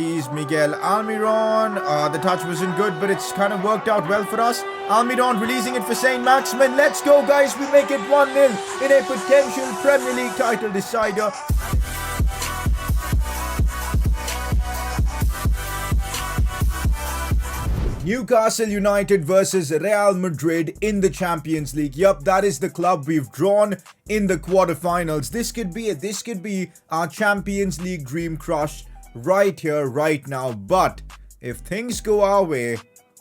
sees Miguel Almiron. The touch wasn't good, but it's kind of worked out well for us. Almiron releasing it for Saint Maximin. Let's go, guys. We make it 1-0 in a potential Premier League title decider. Newcastle United versus Real Madrid in the Champions League. Yup, that is the club we've drawn in the quarterfinals. This could be our Champions League dream crush right here, right now. But if things go our way,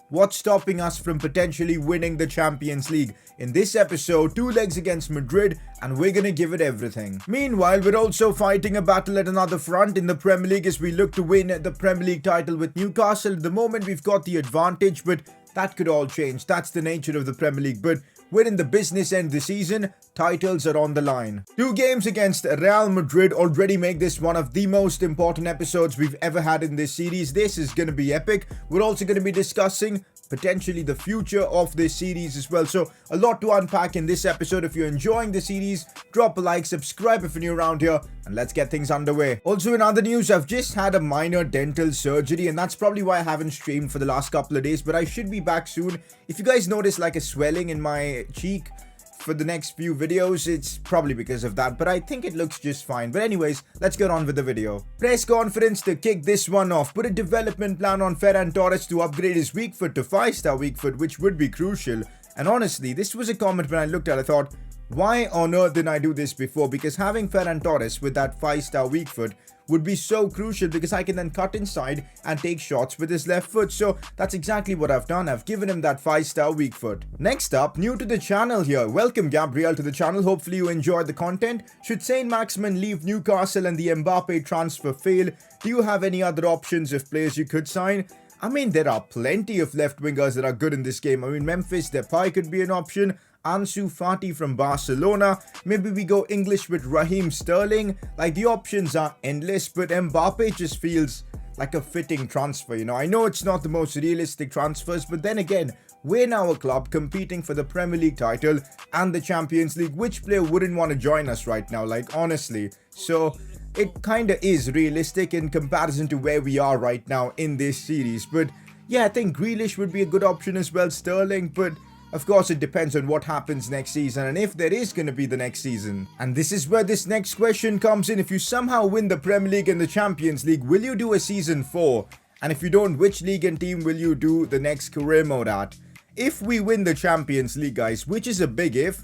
what's stopping us from potentially winning the Champions League? In this episode, 2 legs against Madrid, and we're gonna give it everything. Meanwhile, we're also fighting a battle at another front in the Premier League as we look to win the Premier League title with Newcastle. At the moment, we've got the advantage, but that could all change. That's the nature of the Premier League. But we're in the business end of the season. Titles are on the line. 2 games against Real Madrid already make this one of the most important episodes we've ever had in this series. This is going to be epic. We're also going to be discussing potentially the future of this series as well. So a lot to unpack in this episode. If you're enjoying the series, drop a like, subscribe if you're new around here, and let's get things underway. Also, in other news, I've just had a minor dental surgery, and that's probably why I haven't streamed for the last couple of days, but I should be back soon. If you guys notice like a swelling in my cheek for the next few videos, it's probably because of that, but I think it looks just fine. But anyways, let's get on with the video. Press conference to kick this one off. Put a development plan on Ferran Torres to upgrade his weak foot to 5-star weak foot, which would be crucial. And honestly, this was a comment when I looked at it, I thought, why on earth didn't I do this before? Because having Ferran Torres with that 5-star weak foot would be so crucial, because I can then cut inside and take shots with his left foot. So that's exactly what I've done. I've given him that 5-star weak foot. Next up, new to the channel here. Welcome Gabriel to the channel. Hopefully you enjoyed the content. Should Saint Maximin leave Newcastle and the Mbappe transfer fail, do you have any other options of players you could sign? I mean, there are plenty of left wingers that are good in this game. I mean, Memphis Depay could be an option. Ansu Fati from Barcelona. Maybe we go English with Raheem Sterling. Like, the options are endless, but Mbappe just feels like a fitting transfer, you know. I know it's not the most realistic transfers, but then again, we're now a club competing for the Premier League title and the Champions League. Which player wouldn't want to join us right now? Like, honestly. So it kind of is realistic in comparison to where we are right now in this series. But yeah, I think Grealish would be a good option as well, Sterling, but of course, it depends on what happens next season and if there is going to be the next season. And this is where this next question comes in. If you somehow win the Premier League and the Champions League, will you do a season 4? And if you don't, which league and team will you do the next career mode at? If we win the Champions League, guys, which is a big if,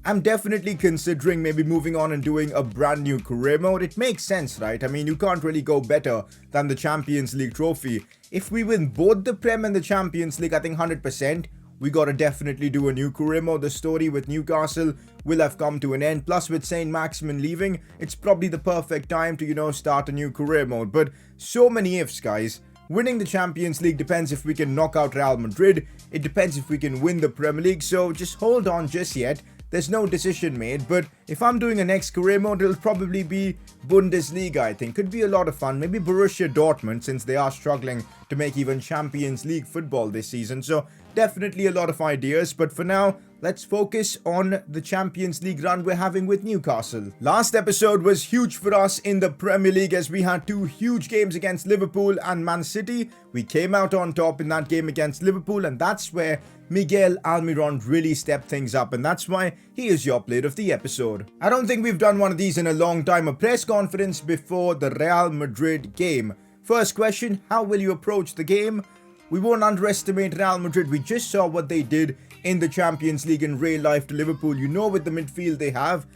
I'm definitely considering maybe moving on and doing a brand new career mode. It makes sense, right? I mean, you can't really go better than the Champions League trophy. If we win both the Prem and the Champions League, I think 100%. We gotta definitely do a new career mode. The story with Newcastle will have come to an end. Plus, with Saint Maximin leaving, it's probably the perfect time to, you know, start a new career mode. But so many ifs, guys. Winning the Champions League depends if we can knock out Real Madrid. It depends if we can win the Premier League. So just hold on just yet. There's no decision made, but if I'm doing a next career mode, it'll probably be Bundesliga, I think. Could be a lot of fun. Maybe Borussia Dortmund, since they are struggling to make even Champions League football this season. So definitely a lot of ideas, but for now, let's focus on the Champions League run we're having with Newcastle. Last episode was huge for us in the Premier League as we had 2 huge games against Liverpool and Man City. We came out on top in that game against Liverpool, and that's where Miguel Almiron really stepped things up, and that's why he is your player of the episode. I don't think we've done one of these in a long time. A press conference before the Real Madrid game. First question, how will you approach the game? We won't underestimate Real Madrid. We just saw what they did in the Champions League in real life to Liverpool. You know, with the midfield they have,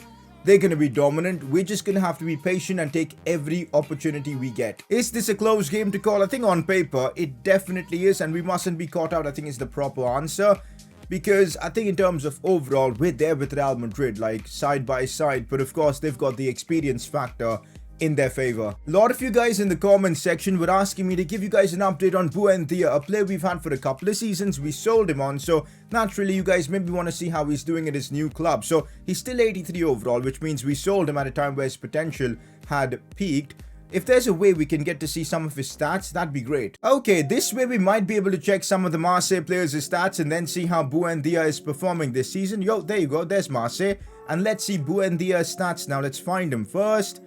they're going to be dominant. We're just going to have to be patient and take every opportunity we get. Is this a close game to call? I think on paper, it definitely is, and we mustn't be caught out, I think is the proper answer. Because I think in terms of overall, we're there with Real Madrid, like side by side. But of course, they've got the experience factor in their favor. A lot of you guys in the comment section were asking me to give you guys an update on Buendia, a player we've had for a couple of seasons. We sold him on, so naturally you guys maybe want to see how he's doing at his new club. So he's still 83 overall, which means we sold him at a time where his potential had peaked. If there's a way we can get to see some of his stats, that'd be great. Okay, this way we might be able to check some of the Marseille players' stats and then see how Buendia is performing this season. Yo, there you go, there's Marseille. And let's see Buendia's stats now. Let's find him first.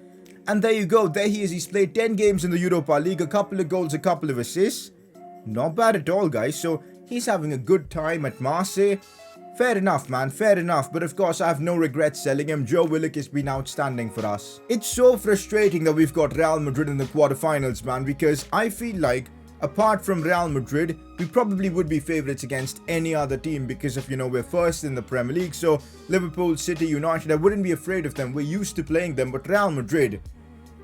And there you go. There he is. He's played 10 games in the Europa League. A couple of goals, a couple of assists. Not bad at all, guys. So he's having a good time at Marseille. Fair enough, man. Fair enough. But of course, I have no regrets selling him. Joe Willock has been outstanding for us. It's so frustrating that we've got Real Madrid in the quarterfinals, man. Because I feel like, apart from Real Madrid, we probably would be favourites against any other team because of, we're first in the Premier League. So Liverpool, City, United, I wouldn't be afraid of them. We're used to playing them. But Real Madrid,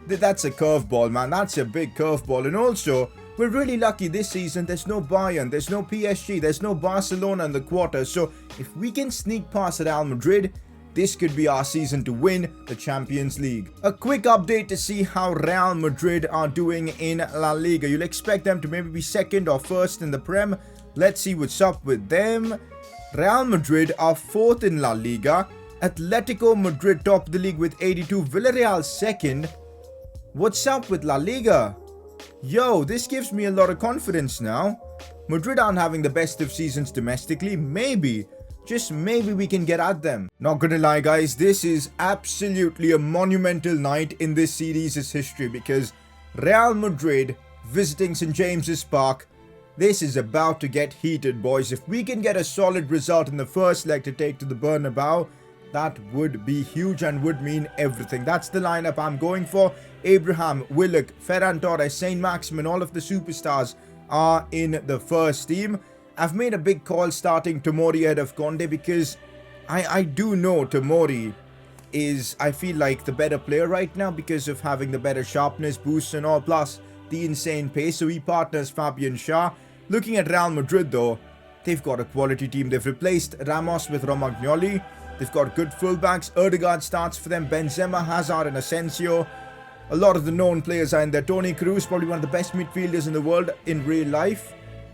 that's a curveball, man. That's a big curveball. And also, we're really lucky this season. There's no Bayern, there's no PSG, there's no Barcelona in the quarters. So if we can sneak past Real Madrid, this could be our season to win the Champions League. A quick update to see how Real Madrid are doing in La Liga. You'll expect them to maybe be second or first in the Prem. Let's see what's up with them. Real Madrid are fourth in La Liga. Atletico Madrid top of the league with 82. Villarreal second. What's up with La Liga? Yo, this gives me a lot of confidence now. Madrid aren't having the best of seasons domestically. Maybe, just maybe we can get at them. Not gonna lie, guys, this is absolutely a monumental night in this series' history because Real Madrid visiting St. James's Park. This is about to get heated, boys. If we can get a solid result in the first leg to take to the Bernabeu, that would be huge and would mean everything. That's the lineup I'm going for. Abraham, Willock, Ferran Torres, Saint Maximin, all of the superstars are in the first team. I've made a big call starting Tomori ahead of Conde because I do know Tomori is, I feel like, the better player right now because of having the better sharpness, boost and all, plus the insane pace. So he partners Fabian Schär. Looking at Real Madrid though, they've got a quality team. They've replaced Ramos with Romagnoli. They've got good fullbacks. Odegaard starts for them. Benzema, Hazard and Asensio. A lot of the known players are in there. Toni Kroos, probably one of the best midfielders in the world in real life.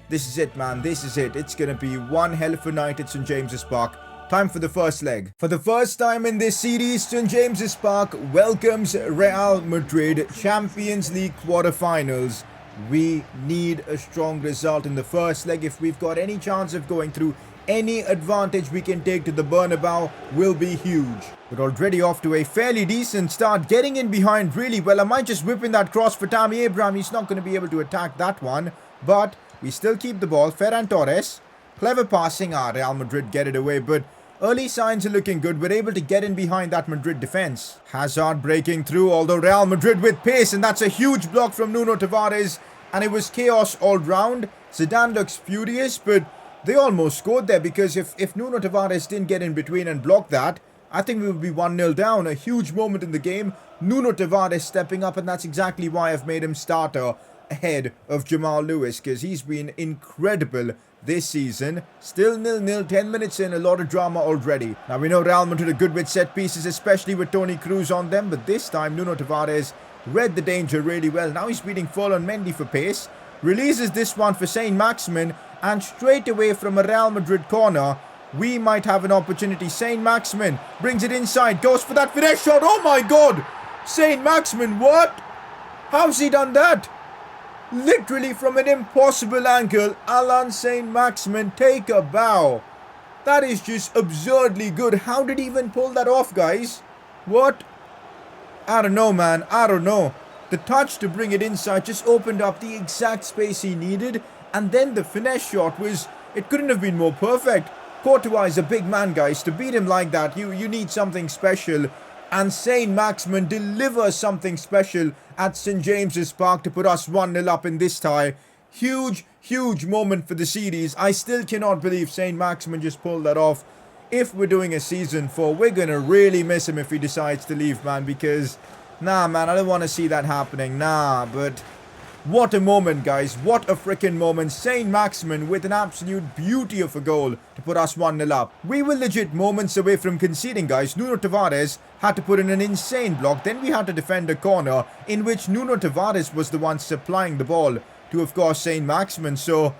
This is it, man. This is it. It's going to be one hell of a night at St. James's Park. Time for the first leg. For the first time in this series, St. James's Park welcomes Real Madrid Champions League quarterfinals. We need a strong result in the first leg. If we've got any chance of going through, any advantage we can take to the Bernabeu will be huge. We're already off to a fairly decent start, getting in behind really well. I might just whip in that cross for Tammy Abraham. He's not going to be able to attack that one, but we still keep the ball. Ferran Torres, clever passing. Real Madrid get it away, but early signs are looking good. We're able to get in behind that Madrid defense. Hazard breaking through, although Real Madrid with pace, and that's a huge block from Nuno Tavares, and it was chaos all round. Zidane looks furious, but they almost scored there because if Nuno Tavares didn't get in between and block that, I think we would be 1-0 down. A huge moment in the game. Nuno Tavares stepping up, and that's exactly why I've made him starter ahead of Jamal Lewis because he's been incredible this season. Still 0-0, 10 minutes in, a lot of drama already. Now we know Real Madrid are good with set pieces, especially with Toni Kroos on them, but this time Nuno Tavares read the danger really well. Now he's beating Ferland Mendy for pace. Releases this one for Saint Maximin, and straight away from a Real Madrid corner, we might have an opportunity. Saint Maximin brings it inside, goes for that finesse shot. Oh my god! Saint Maximin, what? How's he done that? Literally from an impossible angle, Alan Saint Maximin, take a bow. That is just absurdly good. How did he even pull that off, guys? What? I don't know, man. I don't know. The touch to bring it inside just opened up the exact space he needed. And then the finesse shot was, it couldn't have been more perfect. Courtois is a big man, guys. To beat him like that, you need something special. And Saint Maximin delivers something special at St. James's Park to put us 1-0 up in this tie. Huge, huge moment for the series. I still cannot believe Saint Maximin just pulled that off. If we're doing a season 4, we're going to really miss him if he decides to leave, man. Because, nah, man, I don't want to see that happening. Nah, but what a moment, guys. What a freaking moment. Saint Maximin with an absolute beauty of a goal to put us 1-0 up. We were legit moments away from conceding, guys. Nuno Tavares had to put in an insane block. Then we had to defend a corner in which Nuno Tavares was the one supplying the ball to, of course, Saint Maximin. So,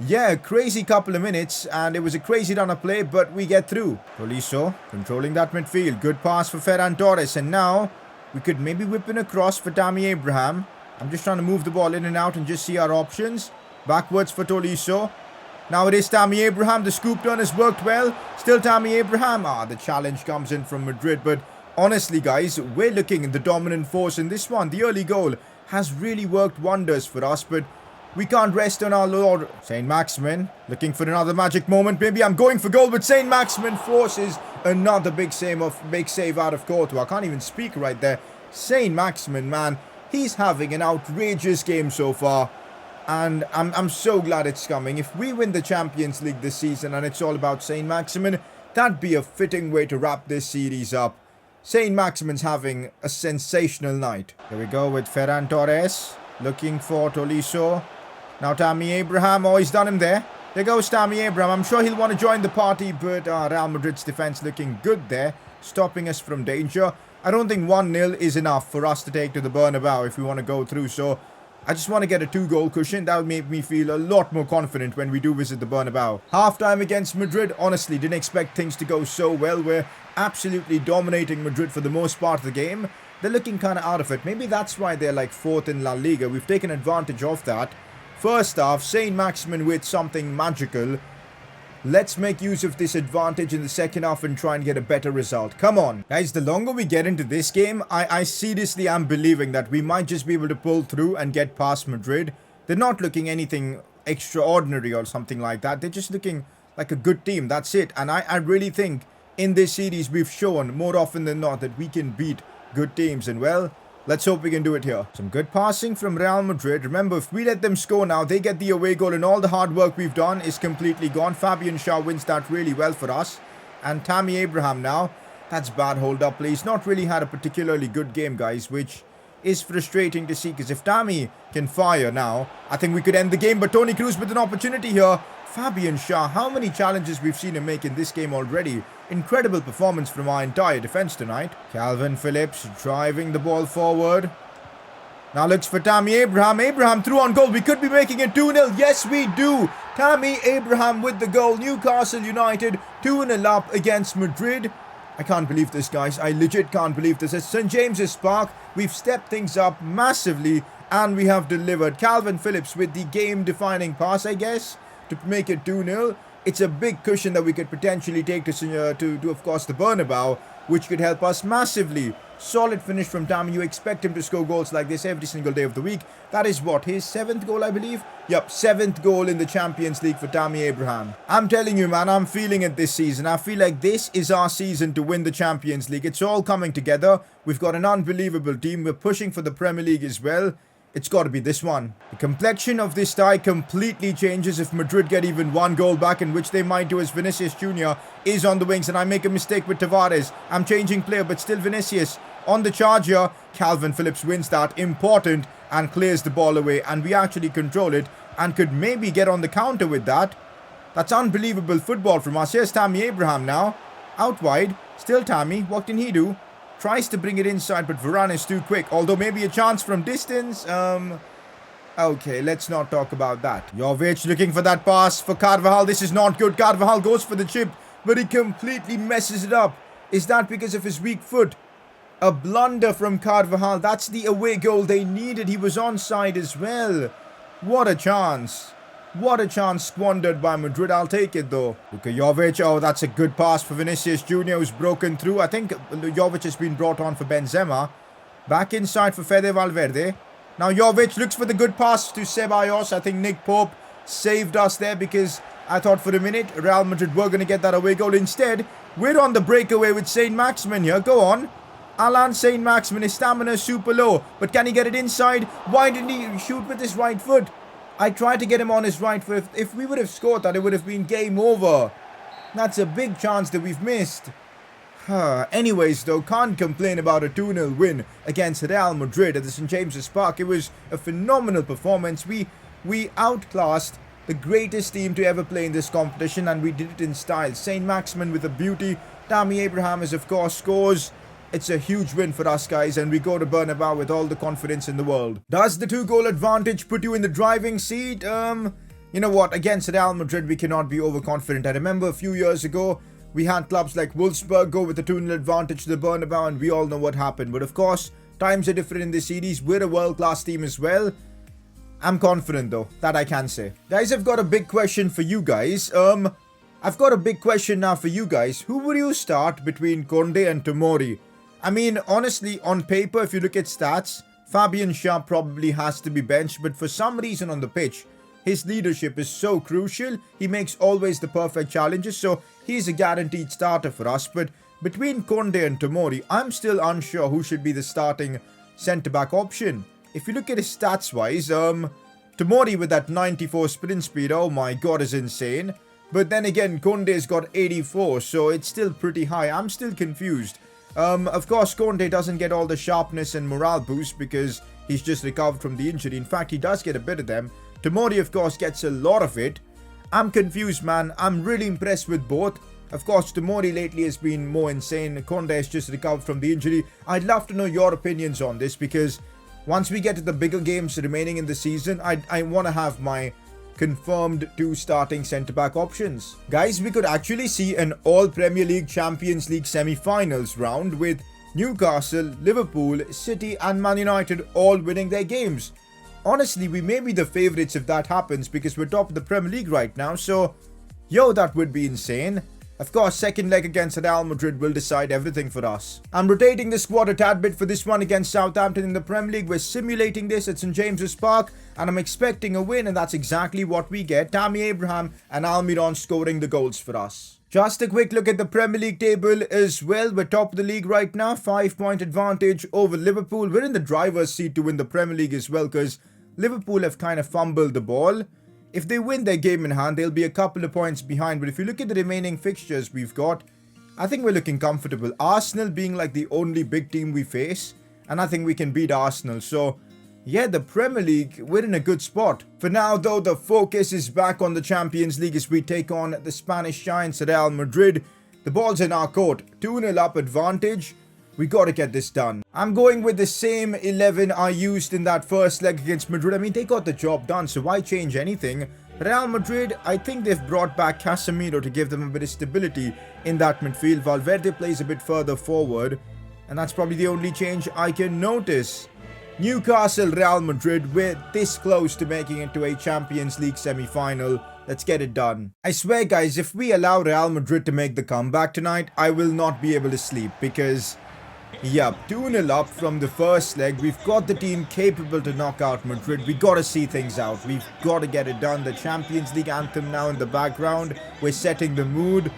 yeah, crazy couple of minutes, and it was a crazy run of play, but we get through. Tolisso controlling that midfield. Good pass for Ferran Torres, and now we could maybe whip in a cross for Tammy Abraham. I'm just trying to move the ball in and out and just see our options. Backwards for Tolisso. Now it is Tammy Abraham. The scoop turn has worked well. Still Tammy Abraham. The challenge comes in from Madrid, but Honestly, guys, we're looking at the dominant force in this one. The early goal has really worked wonders for us, but we can't rest on our Lord. Saint Maximin looking for another magic moment. Maybe I'm going for goal, but Saint Maximin forces another big save out of Courtois. I can't even speak right there. Saint Maximin, man, he's having an outrageous game so far. And I'm so glad it's coming. If we win the Champions League this season and it's all about Saint Maximin, that'd be a fitting way to wrap this series up. Saint Maximin's having a sensational night. Here we go with Ferran Torres. Looking for Tolisso. Now Tammy Abraham. Oh, he's done him there. There goes Tammy Abraham. I'm sure he'll want to join the party, but Real Madrid's defense looking good there, stopping us from danger. I don't think 1-0 is enough for us to take to the Bernabeu if we want to go through, so I just want to get a 2-goal cushion. That will make me feel a lot more confident when we do visit the Bernabeu. Half-time against Madrid. Honestly, didn't expect things to go so well. We're absolutely dominating Madrid for the most part of the game. They're looking kind of out of it. Maybe that's why they're like 4th in La Liga. We've taken advantage of that. First half, Saint Maximin with something magical. Let's make use of this advantage in the second half and try and get a better result. Come on. Guys, the longer we get into this game, I seriously am believing that we might just be able to pull through and get past Madrid. They're not looking anything extraordinary or something like that. They're just looking like a good team. That's it. And I really think in this series we've shown more often than not that we can beat good teams. And well, let's hope we can do it here. Some good passing from Real Madrid. Remember, if we let them score now, they get the away goal and all the hard work we've done is completely gone. Fabian Schär wins that really well for us. And Tammy Abraham now. That's bad hold up play. He's not really had a particularly good game, guys, which is frustrating to see, because if Tammy can fire now, I think we could end the game. But Toni Kroos with an opportunity here. Fabian Schär, how many challenges we've seen him make in this game already. Incredible performance from our entire defense tonight. Calvin Phillips driving the ball forward. Now looks for Tammy Abraham. Abraham through on goal. We could be making it 2-0. Yes, we do. Tammy Abraham with the goal. Newcastle United 2-0 up against Madrid. I can't believe this, guys. I legit can't believe this. At St. James's Park, we've stepped things up massively and we have delivered. Calvin Phillips with the game-defining pass, I guess, to make it 2-0. It's a big cushion that we could potentially take to of course, the Bernabeu, which could help us massively. Solid finish from Tammy. You expect him to score goals like this every single day of the week. That is what, his 7th goal, I believe? Yep, 7th goal in the Champions League for Tammy Abraham. I'm telling you, man, I'm feeling it this season. I feel like this is our season to win the Champions League. It's all coming together. We've got an unbelievable team. We're pushing for the Premier League as well. It's got to be this one. The complexion of this tie completely changes if Madrid get even 1 goal back, in which they might do, as Vinicius Jr. is on the wings and I make a mistake with Tavares. I'm changing player, but still Vinicius on the charge here. Calvin Phillips wins that. Important, and clears the ball away, and we actually control it and could maybe get on the counter with that. That's unbelievable football from us. Here's Tammy Abraham now. Out wide. Still Tammy. What can he do? Tries to bring it inside, but Varane is too quick. Although maybe a chance from distance. Okay, let's not talk about that. Jovic looking for that pass for Carvajal. This is not good. Carvajal goes for the chip, but he completely messes it up. Is that because of his weak foot? A blunder from Carvajal. That's the away goal they needed. He was onside as well. What a chance. What a chance squandered by Madrid. I'll take it though. Luka Jovic. Oh, that's a good pass for Vinicius Jr. who's broken through. I think Jovic has been brought on for Benzema. Back inside for Fede Valverde. Now Jovic looks for the good pass to Ceballos. I think Nick Pope saved us there, because I thought for a minute Real Madrid were going to get that away goal. Instead, we're on the breakaway with Saint Maximin here. Go on. Alan Saint Maximin, his stamina is super low. But can he get it inside? Why didn't he shoot with his right foot? I tried to get him on his right foot. If we would have scored that, it would have been game over. That's a big chance that we've missed. Anyways, though, can't complain about a 2-0 win against Real Madrid at the St. James's Park. It was a phenomenal performance. We outclassed the greatest team to ever play in this competition, and we did it in style. Saint Maximin with a beauty. Tammy Abraham is, of course, scores. It's a huge win for us, guys, and we go to Bernabeu with all the confidence in the world. Does the 2-goal advantage put you in the driving seat? You know what? Against Real Madrid, we cannot be overconfident. I remember a few years ago, we had clubs like Wolfsburg go with a 2-0 advantage to the Bernabeu, and we all know what happened. But of course, times are different in this series. We're a world-class team as well. I'm confident, though. That I can say. Guys, I've got a big question for you guys. I've got a big question now for you guys. Who would you start between Conde and Tomori? I mean, honestly, on paper, if you look at stats, Fabian Schär probably has to be benched, but for some reason on the pitch, his leadership is so crucial. He makes always the perfect challenges, so he's a guaranteed starter for us. But between Conde and Tomori, I'm still unsure who should be the starting centre-back option. If you look at his stats-wise, Tomori with that 94 sprint speed, oh my god, is insane. But then again, Conde's got 84, so it's still pretty high. I'm still confused. Of course, Conde doesn't get all the sharpness and morale boost because he's just recovered from the injury. In fact, he does get a bit of them. Tomori, of course, gets a lot of it. I'm confused, man. I'm really impressed with both. Of course, Tomori lately has been more insane. Conde has just recovered from the injury. I'd love to know your opinions on this because once we get to the bigger games remaining in the season, I want to have my confirmed 2 starting centre-back options. Guys, we could actually see an all Premier League Champions League semi-finals round with Newcastle, Liverpool, City and Man United all winning their games. Honestly, we may be the favourites if that happens because we're top of the Premier League right now, so yo, that would be insane. Of course, second leg against Real Madrid will decide everything for us. I'm rotating the squad a tad bit for this one against Southampton in the Premier League. We're simulating this at St James's Park and I'm expecting a win, and that's exactly what we get. Tammy Abraham and Almiron scoring the goals for us. Just a quick look at the Premier League table as well. We're top of the league right now, 5-point advantage over Liverpool. We're in the driver's seat to win the Premier League as well because Liverpool have kind of fumbled the ball. If they win their game in hand, they'll be a couple of points behind. But if you look at the remaining fixtures we've got, I think we're looking comfortable. Arsenal being like the only big team we face, and I think we can beat Arsenal. So, yeah, the Premier League, we're in a good spot. For now, though, the focus is back on the Champions League as we take on the Spanish giants Real Madrid. The ball's in our court. 2-0 up advantage. We gotta get this done. I'm going with the same 11 I used in that first leg against Madrid. I mean, they got the job done, so why change anything? Real Madrid, I think they've brought back Casemiro to give them a bit of stability in that midfield. Valverde plays a bit further forward, and that's probably the only change I can notice. Newcastle, Real Madrid, we're this close to making it to a Champions League semi-final. Let's get it done. I swear, guys, if we allow Real Madrid to make the comeback tonight, I will not be able to sleep because... Yep, 2-0 up from the first leg. We've got the team capable to knock out Madrid. We gotta see things out. We've gotta get it done. The Champions League anthem now in the background. We're setting the mood.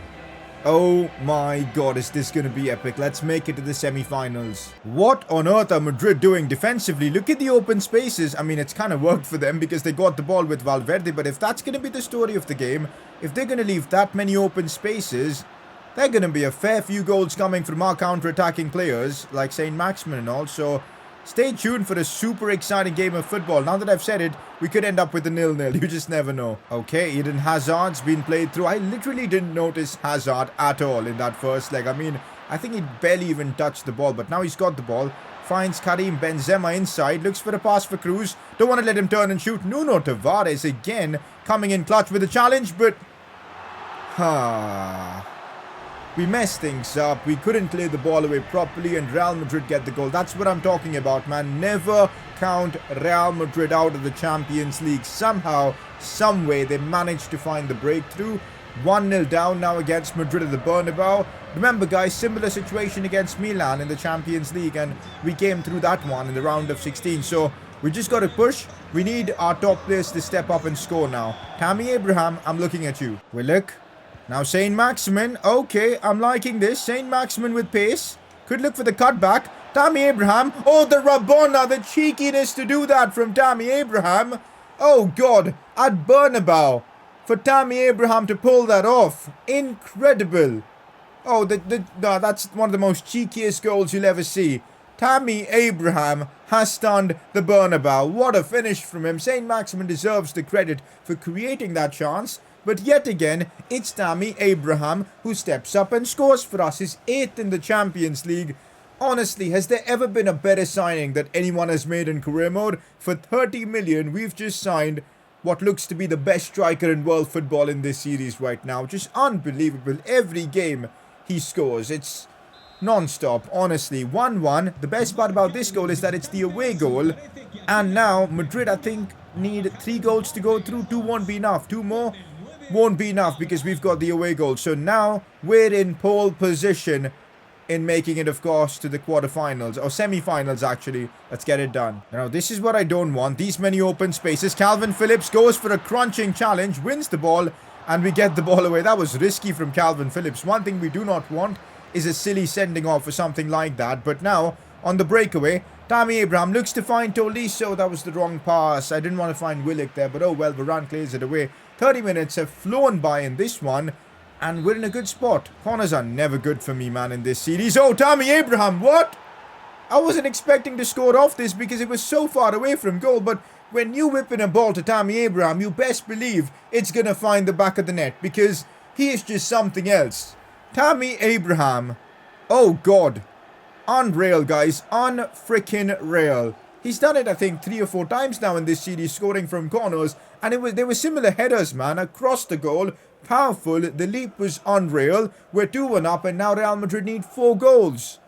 Oh my god, is this gonna be epic. Let's make it to the semi-finals. What on earth are Madrid doing defensively? Look at the open spaces. I mean, it's kind of worked for them because they got the ball with Valverde. But if that's gonna be the story of the game, if they're gonna leave that many open spaces... there are going to be a fair few goals coming from our counter-attacking players, like St. Maximin and all, so stay tuned for a super exciting game of football. Now that I've said it, we could end up with a 0-0, you just never know. Okay, Eden Hazard's been played through. I literally didn't notice Hazard at all in that first leg. I mean, I think he barely even touched the ball, but now he's got the ball. Finds Karim Benzema inside, looks for a pass for Cruz. Don't want to let him turn and shoot. Nuno Tavares again coming in clutch with a challenge, but... we messed things up. We couldn't clear the ball away properly and Real Madrid get the goal. That's what I'm talking about, man. Never count Real Madrid out of the Champions League. Somehow, someway, they managed to find the breakthrough. 1-0 down now against Madrid at the Bernabeu. Remember, guys, similar situation against Milan in the Champions League, and we came through that one in the round of 16. So we just got to push. We need our top players to step up and score now. Tammy Abraham, I'm looking at you. Willock. Now St. Maximin, okay, I'm liking this. St. Maximin with pace. Could look for the cutback. Tammy Abraham. Oh, the Rabona, the cheekiness to do that from Tammy Abraham. Oh, God, at Bernabeu. For Tammy Abraham to pull that off. Incredible. Oh, no, that's one of the most cheekiest goals you'll ever see. Tammy Abraham has stunned the Bernabeu. What a finish from him. St. Maximin deserves the credit for creating that chance. But yet again, it's Tammy Abraham who steps up and scores for us, his 8th in the Champions League. Honestly, has there ever been a better signing that anyone has made in career mode? For 30 million, we've just signed what looks to be the best striker in world football in this series right now. Just unbelievable. Every game he scores. It's non-stop, honestly. 1-1. The best part about this goal is that it's the away goal. And now, Madrid, I think, need 3 goals to go through. 2 won't be enough. 2 more won't be enough because we've got the away goal. So now we're in pole position in making it, of course, to the quarterfinals or semi-finals, actually. Let's get it done. Now, this is what I don't want. These many open spaces. Calvin Phillips goes for a crunching challenge, wins the ball, and we get the ball away. That was risky from Calvin Phillips. One thing we do not want is a silly sending off or something like that. But now, on the breakaway, Tammy Abraham looks to find Tolisso. That was the wrong pass. I didn't want to find Willock there, but oh well, Varane clears it away. 30 minutes have flown by in this one, and we're in a good spot. Corners are never good for me, man, in this series. Oh, Tammy Abraham, what? I wasn't expecting to score off this because it was so far away from goal, but when you whip in a ball to Tammy Abraham, you best believe it's going to find the back of the net because he is just something else. Tammy Abraham. Oh, God. Unreal, guys. Unfreaking real. He's done it, I think, 3 or 4 times now in this series, scoring from corners. And they were similar headers, man, across the goal. Powerful. The leap was unreal. We're 2-1 up, and now Real Madrid need 4 goals.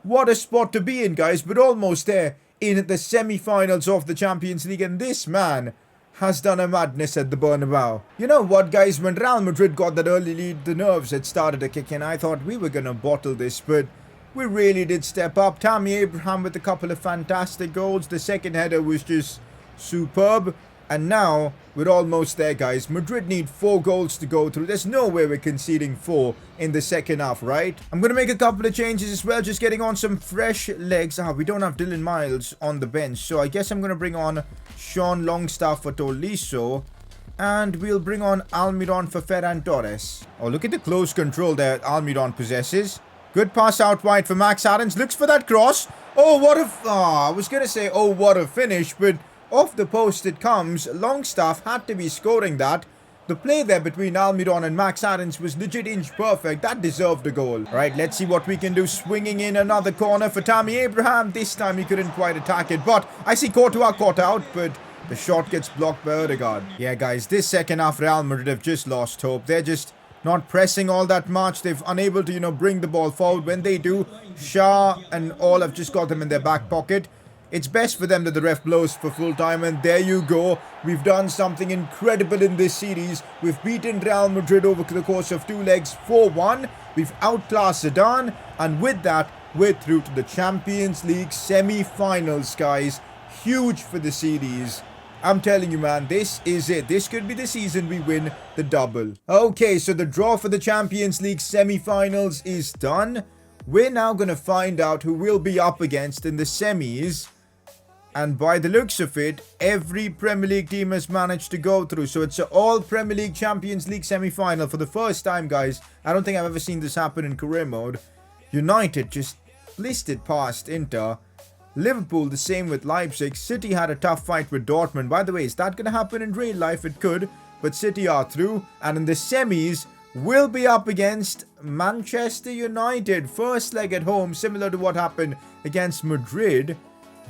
What a spot to be in, guys. But almost there in the semi-finals of the Champions League. And this man has done a madness at the Bernabeu. You know what, guys? When Real Madrid got that early lead, the nerves had started to kick in. I thought we were going to bottle this, but we really did step up. Tammy Abraham with a couple of fantastic goals. The second header was just superb. And now, we're almost there, guys. Madrid need 4 goals to go through. There's no way we're conceding 4 in the second half, right? I'm going to make a couple of changes as well. Just getting on some fresh legs. We don't have Dylan Miles on the bench. So I guess I'm going to bring on Sean Longstaff for Tolisso. And we'll bring on Almiron for Ferran Torres. Oh, look at the close control there Almiron possesses. Good pass out wide for Max Aarons. Looks for that cross. Oh, what a... I was going to say, oh, what a finish. But off the post it comes. Longstaff had to be scoring that. The play there between Almiron and Max Aarons was legit inch perfect. That deserved a goal. Right, let's see what we can do. Swinging in another corner for Tammy Abraham. This time he couldn't quite attack it. But I see Courtois caught out. But the shot gets blocked by Odegaard. Yeah, guys, this second half Real Madrid have just lost hope. They're just not pressing all that much. They've unable to, bring the ball forward. When they do, Shah and all have just got them in their back pocket. It's best for them that the ref blows for full time. And there you go. We've done something incredible in this series. We've beaten Real Madrid over the course of 2 legs 4-1. We've outclassed Zidane. And with that, we're through to the Champions League semi-finals, guys. Huge for the series. I'm telling you, man, this is it. This could be the season we win the double. Okay, so the draw for the Champions League semi-finals is done. We're now going to find out who we'll be up against in the semis. And by the looks of it, every Premier League team has managed to go through. So it's an all Premier League Champions League semi-final for the first time, guys. I don't think I've ever seen this happen in career mode. United just blistered past Inter. Liverpool the same with Leipzig. City had a tough fight with Dortmund. By the way, is that going to happen in real life? It could. But City are through. And in the semis, we'll be up against Manchester United. First leg at home, similar to what happened against Madrid.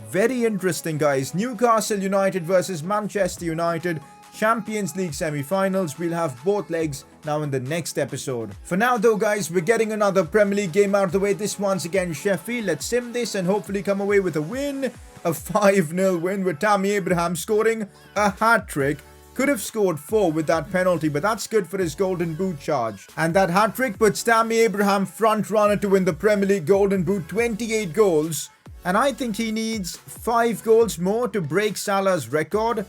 Very interesting, guys. Newcastle United versus Manchester United. Champions League semi-finals. We'll have both legs now in the next episode. For now though, guys, we're getting another Premier League game out of the way. This one's against Sheffield. Let's sim this and hopefully come away with a win. A 5-0 win with Tammy Abraham scoring a hat-trick. Could have scored 4 with that penalty, but that's good for his Golden Boot charge. And that hat-trick puts Tammy Abraham front runner to win the Premier League Golden Boot. 28 goals. And I think he needs 5 goals more to break Salah's record.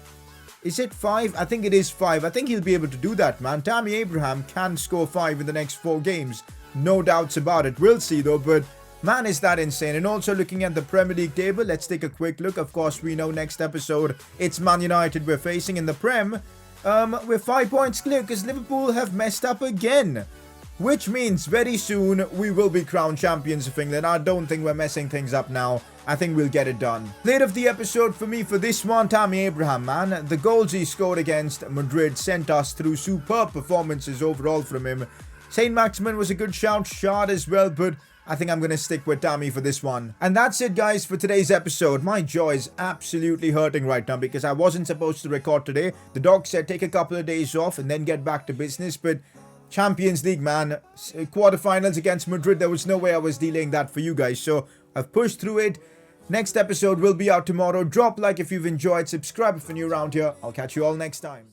Is it 5? I think it is 5. I think he'll be able to do that, man. Tammy Abraham can score 5 in the next 4 games. No doubts about it. We'll see, though. But, man, is that insane. And also looking at the Premier League table, let's take a quick look. Of course, we know next episode, it's Man United we're facing in the Prem. We're 5 points clear because Liverpool have messed up again. Which means very soon we will be crowned champions of England. I don't think we're messing things up now. I think we'll get it done. Player of the episode for me for this one, Tammy Abraham, man. The goals he scored against Madrid sent us through superb performances overall from him. Saint Maximin was a good shout, shot as well, but I think I'm going to stick with Tammy for this one. And that's it, guys, for today's episode. My jaw is absolutely hurting right now because I wasn't supposed to record today. The doc said take a couple of days off and then get back to business, but Champions League, man. Quarterfinals against Madrid. There was no way I was delaying that for you guys. So I've pushed through it. Next episode will be out tomorrow. Drop like if you've enjoyed. Subscribe if you're new around here. I'll catch you all next time.